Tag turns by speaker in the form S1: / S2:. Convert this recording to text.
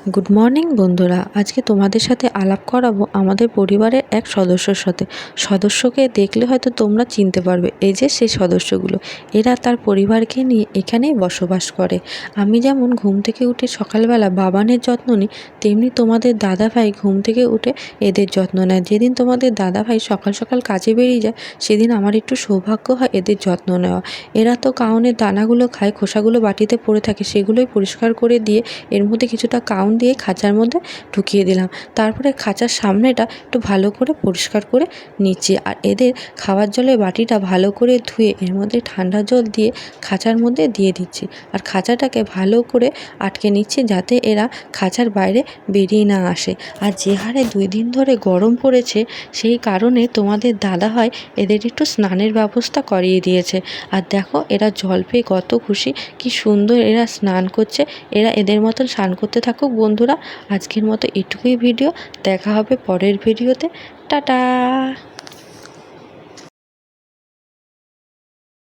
S1: Good morning বন্ধুরা, আজকে তোমাদের সাথে আলাপ করাবো আমাদের পরিবারের এক সদস্যর সাথে। সদস্যকে দেখলে হয়তো তোমরা চিনতে পারবে, এই যে সেই সদস্যগুলো। এরা তার পরিবারকে নিয়ে এখানেই বসবাস করে। আমি যেমন ঘুম থেকে উঠে সকালবেলা বাবানের যত্ন নিই, তেমনি তোমাদের দাদাভাই ঘুম থেকে উঠে এদের যত্ন নেয়। যেদিন তোমাদের দাদাভাই সকাল সকাল কাজে বেরিয়ে যায়, সেদিন আমার একটু সৌভাগ্য হয় এদের যত্ন নেওয়া। এরা তো কাউনের দানাগুলো খায়, খোসাগুলো বাটিতে পড়ে থাকে, সেগুলোই পরিষ্কার করে দিয়ে এর মধ্যে কিছুটা কাউন দিয়ে খাঁচার মধ্যে ঢুকিয়ে দিলাম। তারপরে খাঁচার সামনেটা একটু ভালো করে পরিষ্কার করে নিচ্ছি। আর এদের খাওয়ার জলের বাটিটা ভালো করে ধুয়ে এর মধ্যে ঠান্ডা জল দিয়ে খাঁচার মধ্যে দিয়ে দিচ্ছি। আর খাঁচাটাকে ভালো করে আটকে নিচ্ছি, যাতে এরা খাঁচার বাইরে বেরিয়ে না আসে। আর যে হারে 2 দিন ধরে গরম পড়েছে, সেই কারণে তোমাদের দাদাভাই এদের একটু স্নানের ব্যবস্থা করিয়ে দিয়েছে। আর দেখো এরা জল পেয়ে কত খুশি, কি সুন্দর এরা স্নান করছে। এরা এদের মতন স্নান করতে থাকুক বন্ধুরা। আজকের মতো এটুকুই ভিডিও, দেখা হবে পরের ভিডিওতে। টাটা।